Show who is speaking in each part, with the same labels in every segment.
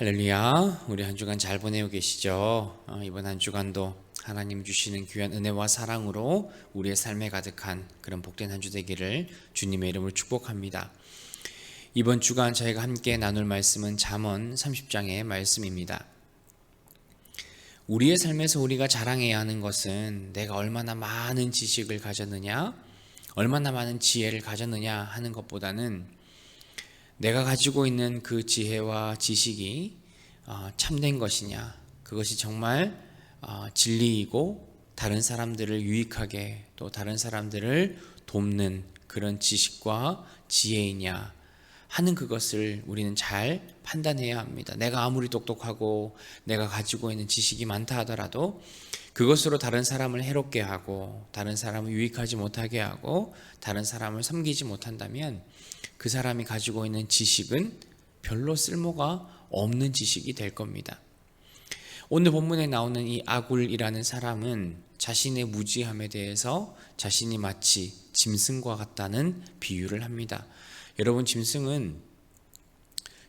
Speaker 1: 할렐루야. 우리 한 주간 잘 보내고 계시죠? 이번 한 주간도 하나님 주시는 귀한 은혜와 사랑으로 우리의 삶에 가득한 그런 복된 한 주 되기를 주님의 이름으로 축복합니다. 이번 주간 저희가 함께 나눌 말씀은 잠언 30장의 말씀입니다. 우리의 삶에서 우리가 자랑해야 하는 것은 내가 얼마나 많은 지식을 가졌느냐, 얼마나 많은 지혜를 가졌느냐 하는 것보다는 내가 가지고 있는 그 지혜와 지식이 참된 것이냐, 그것이 정말 진리이고 다른 사람들을 유익하게 또 다른 사람들을 돕는 그런 지식과 지혜이냐 하는 그것을 우리는 잘 판단해야 합니다. 내가 아무리 똑똑하고 내가 가지고 있는 지식이 많다 하더라도 그것으로 다른 사람을 해롭게 하고 다른 사람을 유익하지 못하게 하고 다른 사람을 섬기지 못한다면 그 사람이 가지고 있는 지식은 별로 쓸모가 없는 지식이 될 겁니다. 오늘 본문에 나오는 이 아굴이라는 사람은 자신의 무지함에 대해서 자신이 마치 짐승과 같다는 비유를 합니다. 여러분, 짐승은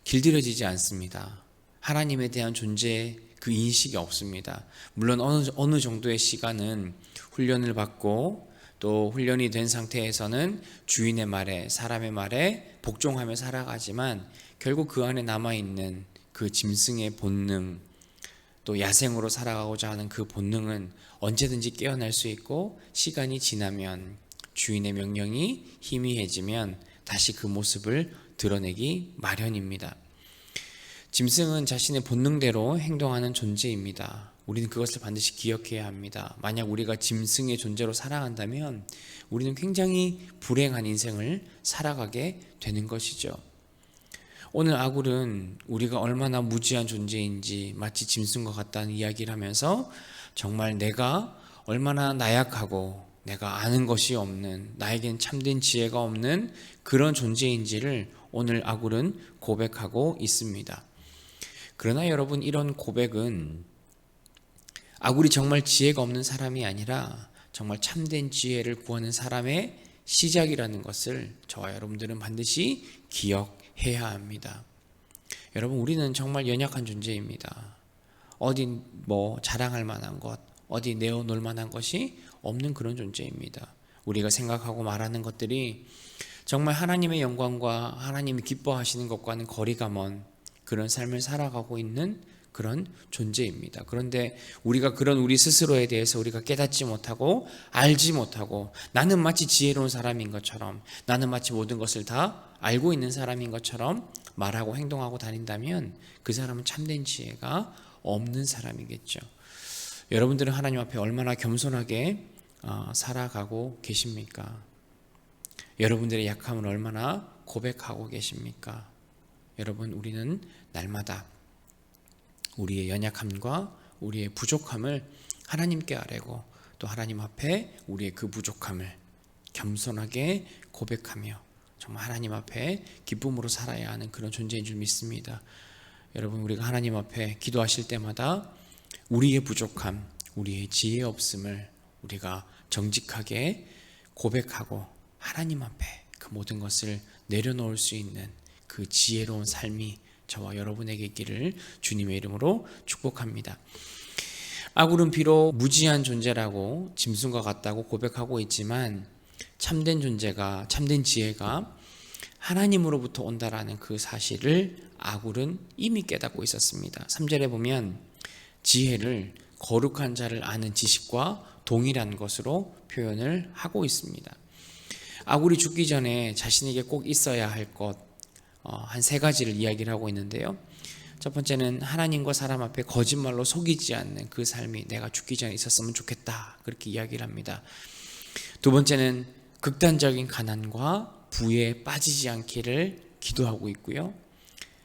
Speaker 1: 길들여지지 않습니다. 하나님에 대한 존재의 그 인식이 없습니다. 물론 어느 정도의 시간은 훈련을 받고 또 훈련이 된 상태에서는 주인의 말에, 사람의 말에 복종하며 살아가지만 결국 그 안에 남아있는 그 짐승의 본능, 또 야생으로 살아가고자 하는 그 본능은 언제든지 깨어날 수 있고, 시간이 지나면 주인의 명령이 희미해지면 다시 그 모습을 드러내기 마련입니다. 짐승은 자신의 본능대로 행동하는 존재입니다. 우리는 그것을 반드시 기억해야 합니다. 만약 우리가 짐승의 존재로 살아간다면 우리는 굉장히 불행한 인생을 살아가게 되는 것이죠. 오늘 아굴은 우리가 얼마나 무지한 존재인지 마치 짐승과 같다는 이야기를 하면서 정말 내가 얼마나 나약하고 내가 아는 것이 없는, 나에겐 참된 지혜가 없는 그런 존재인지를 오늘 아굴은 고백하고 있습니다. 그러나 여러분, 이런 고백은 아굴이 정말 지혜가 없는 사람이 아니라 정말 참된 지혜를 구하는 사람의 시작이라는 것을 저와 여러분들은 반드시 기억해야 합니다. 여러분, 우리는 정말 연약한 존재입니다. 어디 자랑할 만한 것, 어디 내어놓을 만한 것이 없는 그런 존재입니다. 우리가 생각하고 말하는 것들이 정말 하나님의 영광과 하나님이 기뻐하시는 것과는 거리가 먼 그런 삶을 살아가고 있는 그런 존재입니다. 그런데 우리가 그런 우리 스스로에 대해서 우리가 깨닫지 못하고 알지 못하고 나는 마치 지혜로운 사람인 것처럼, 나는 마치 모든 것을 다 알고 있는 사람인 것처럼 말하고 행동하고 다닌다면 그 사람은 참된 지혜가 없는 사람이겠죠. 여러분들은 하나님 앞에 얼마나 겸손하게 살아가고 계십니까? 여러분들의 약함을 얼마나 고백하고 계십니까? 여러분, 우리는 날마다 우리의 연약함과 우리의 부족함을 하나님께 아뢰고 또 하나님 앞에 우리의 그 부족함을 겸손하게 고백하며 정말 하나님 앞에 기쁨으로 살아야 하는 그런 존재인 줄 믿습니다. 여러분, 우리가 하나님 앞에 기도하실 때마다 우리의 부족함, 우리의 지혜 없음을 우리가 정직하게 고백하고 하나님 앞에 그 모든 것을 내려놓을 수 있는 그 지혜로운 삶이 저와 여러분에게 있기를 주님의 이름으로 축복합니다. 아굴은 비록 무지한 존재라고 짐승과 같다고 고백하고 있지만 참된 존재가, 참된 지혜가 하나님으로부터 온다라는 그 사실을 아굴은 이미 깨닫고 있었습니다. 3절에 보면 지혜를 거룩한 자를 아는 지식과 동일한 것으로 표현을 하고 있습니다. 아굴이 죽기 전에 자신에게 꼭 있어야 할 것, 한 세 가지를 이야기를 하고 있는데요. 첫 번째는 하나님과 사람 앞에 거짓말로 속이지 않는 그 삶이 내가 죽기 전에 있었으면 좋겠다, 그렇게 이야기를 합니다. 두 번째는 극단적인 가난과 부에 빠지지 않기를 기도하고 있고요.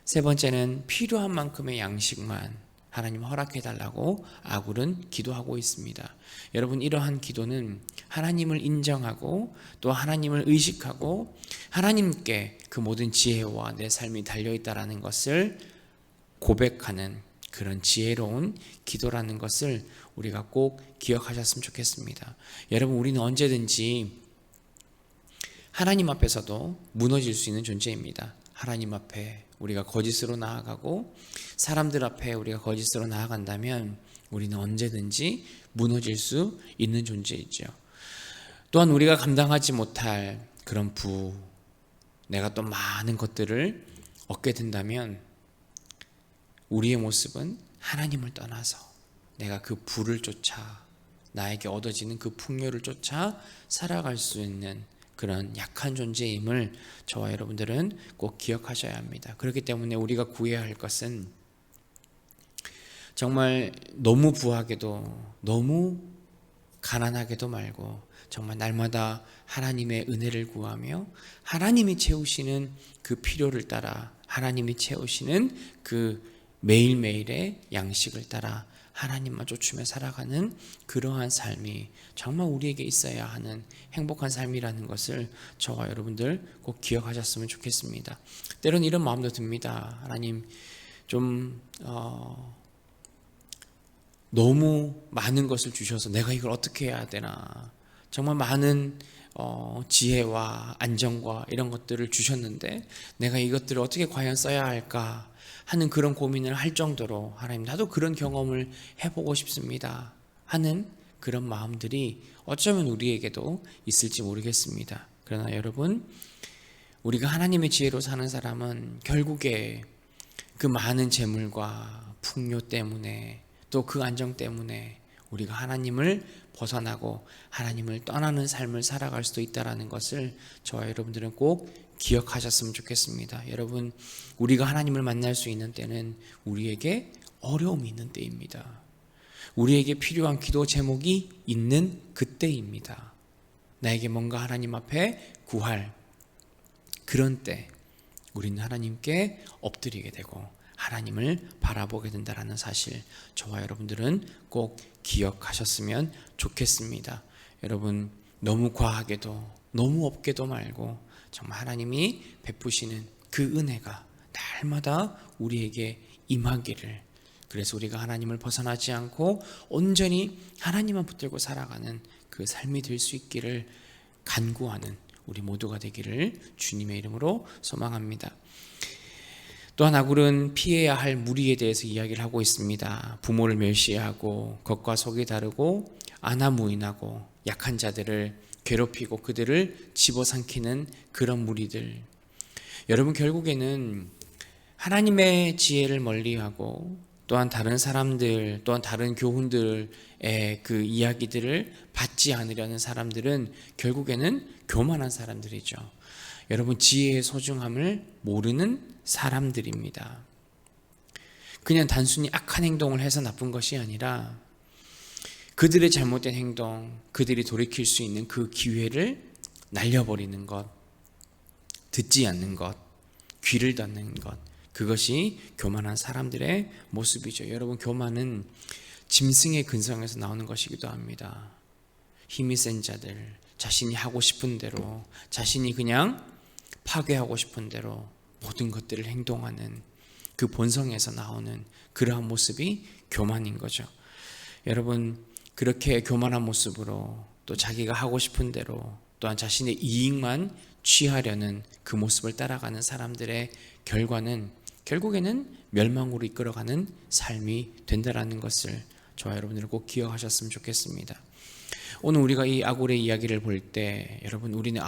Speaker 1: 세 번째는 필요한 만큼의 양식만 하나님 허락해달라고 아굴은 기도하고 있습니다. 여러분, 이러한 기도는 하나님을 인정하고 또 하나님을 의식하고 하나님께 그 모든 지혜와 내 삶이 달려있다라는 것을 고백하는 그런 지혜로운 기도라는 것을 우리가 꼭 기억하셨으면 좋겠습니다. 여러분, 우리는 언제든지 하나님 앞에서도 무너질 수 있는 존재입니다. 하나님 앞에 우리가 거짓으로 나아가고 사람들 앞에 우리가 거짓으로 나아간다면 우리는 언제든지 무너질 수 있는 존재이죠. 또한 우리가 감당하지 못할 그런 내가 또 많은 것들을 얻게 된다면 우리의 모습은 하나님을 떠나서 내가 그 부를 쫓아 나에게 얻어지는 그 풍요를 쫓아 살아갈 수 있는 그런 약한 존재임을 저와 여러분들은 꼭 기억하셔야 합니다. 그렇기 때문에 우리가 구해야 할 것은 정말 너무 부하게도 너무 가난하게도 말고 정말 날마다 하나님의 은혜를 구하며 하나님이 채우시는 그 필요를 따라 하나님이 채우시는 그 매일매일의 양식을 따라 하나님만 쫓으며 살아가는 그러한 삶이 정말 우리에게 있어야 하는 행복한 삶이라는 것을 저와 여러분들 꼭 기억하셨으면 좋겠습니다. 때론 이런 마음도 듭니다. 하나님 좀 너무 많은 것을 주셔서 내가 이걸 어떻게 해야 되나, 정말 많은 지혜와 안정과 이런 것들을 주셨는데 내가 이것들을 어떻게 과연 써야 할까 하는 그런 고민을 할 정도로 하나님 나도 그런 경험을 해보고 싶습니다 하는 그런 마음들이 어쩌면 우리에게도 있을지 모르겠습니다. 그러나 여러분, 우리가 하나님의 지혜로 사는 사람은 결국에 그 많은 재물과 풍요 때문에 또 그 안정 때문에 우리가 하나님을 벗어나고 하나님을 떠나는 삶을 살아갈 수도 있다는 것을 저와 여러분들은 꼭 기억하셨으면 좋겠습니다. 여러분, 우리가 하나님을 만날 수 있는 때는 우리에게 어려움이 있는 때입니다. 우리에게 필요한 기도 제목이 있는 그때입니다. 나에게 뭔가 하나님 앞에 구할 그런 때 우리는 하나님께 엎드리게 되고 하나님을 바라보게 된다는 사실, 저와 여러분들은 꼭 기억하셨으면 좋겠습니다. 여러분, 너무 과하게도 너무 없게도 말고 정말 하나님이 베푸시는 그 은혜가 날마다 우리에게 임하기를, 그래서 우리가 하나님을 벗어나지 않고 온전히 하나님만 붙들고 살아가는 그 삶이 될 수 있기를 간구하는 우리 모두가 되기를 주님의 이름으로 소망합니다. 또한 아굴은 피해야 할 무리에 대해서 이야기를 하고 있습니다. 부모를 멸시하고 겉과 속이 다르고 안하무인하고 약한 자들을 괴롭히고 그들을 집어삼키는 그런 무리들. 여러분, 결국에는 하나님의 지혜를 멀리하고 또한 다른 사람들 또한 다른 교훈들의 그 이야기들을 받지 않으려는 사람들은 결국에는 교만한 사람들이죠. 여러분, 지혜의 소중함을 모르는 사람들입니다. 그냥 단순히 악한 행동을 해서 나쁜 것이 아니라 그들의 잘못된 행동, 그들이 돌이킬 수 있는 그 기회를 날려버리는 것, 듣지 않는 것, 귀를 닫는 것, 그것이 교만한 사람들의 모습이죠. 여러분, 교만은 짐승의 근성에서 나오는 것이기도 합니다. 힘이 센 자들, 자신이 하고 싶은 대로, 자신이 그냥 파괴하고 싶은 대로 모든 것들을 행동하는 그 본성에서 나오는 그러한 모습이 교만인 거죠. 여러분, 그렇게 교만한 모습으로 또 자기가 하고 싶은 대로 또한 자신의 이익만 취하려는 그 모습을 따라가는 사람들의 결과는 결국에는 멸망으로 이끌어가는 삶이 된다는 것을 저와 여러분들은 꼭 기억하셨으면 좋겠습니다. 오늘 우리가 이 아굴의 이야기를 볼 때 여러분, 우리는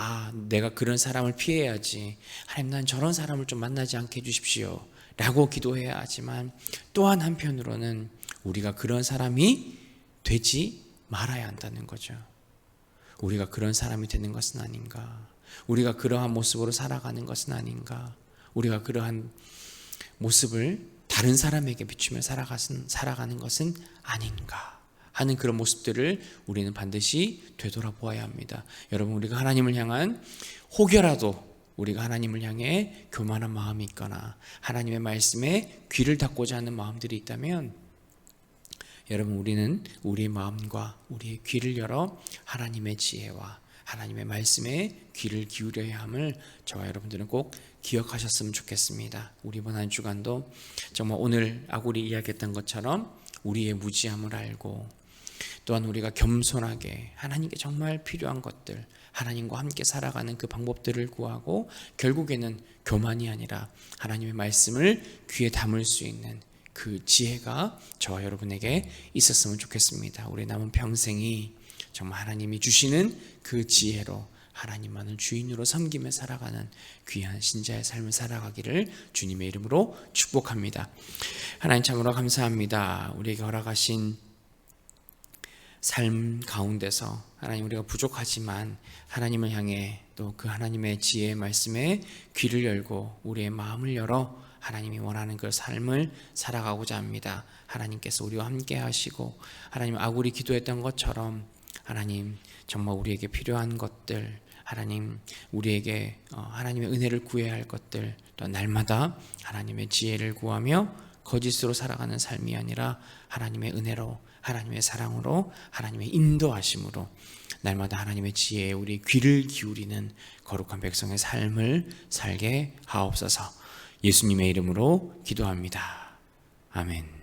Speaker 1: 내가 그런 사람을 피해야지, 하나님 난 저런 사람을 좀 만나지 않게 해주십시오 라고 기도해야 하지만, 또한 한편으로는 우리가 그런 사람이 되지 말아야 한다는 거죠. 우리가 그런 사람이 되는 것은 아닌가, 우리가 그러한 모습으로 살아가는 것은 아닌가, 우리가 그러한 모습을 다른 사람에게 비추며 살아가는 것은 아닌가 하는 그런 모습들을 우리는 반드시 되돌아보아야 합니다. 여러분, 우리가 하나님을 향한 혹여라도 우리가 하나님을 향해 교만한 마음이 있거나 하나님의 말씀에 귀를 닫고자 하는 마음들이 있다면, 여러분, 우리는 우리의 마음과 우리의 귀를 열어 하나님의 지혜와 하나님의 말씀에 귀를 기울여야 함을 저와 여러분들은 꼭 기억하셨으면 좋겠습니다. 우리 이번 한 주간도 정말 오늘 아굴이 이야기했던 것처럼 우리의 무지함을 알고 또한 우리가 겸손하게 하나님께 정말 필요한 것들, 하나님과 함께 살아가는 그 방법들을 구하고 결국에는 교만이 아니라 하나님의 말씀을 귀에 담을 수 있는 그 지혜가 저와 여러분에게 있었으면 좋겠습니다. 우리 남은 평생이 정말 하나님이 주시는 그 지혜로 하나님만을 주인으로 섬기며 살아가는 귀한 신자의 삶을 살아가기를 주님의 이름으로 축복합니다. 하나님 참으로 감사합니다. 우리에게 허락하신 삶 가운데서 하나님 우리가 부족하지만 하나님을 향해 또 그 하나님의 지혜의 말씀에 귀를 열고 우리의 마음을 열어 하나님이 원하는 그 삶을 살아가고자 합니다. 하나님께서 우리와 함께 하시고 하나님 아굴이 기도했던 것처럼 하나님 정말 우리에게 필요한 것들, 하나님 우리에게 하나님의 은혜를 구해야 할 것들, 또 날마다 하나님의 지혜를 구하며 거짓으로 살아가는 삶이 아니라 하나님의 은혜로, 하나님의 사랑으로, 하나님의 인도하심으로 날마다 하나님의 지혜에 우리 귀를 기울이는 거룩한 백성의 삶을 살게 하옵소서. 예수님의 이름으로 기도합니다. 아멘.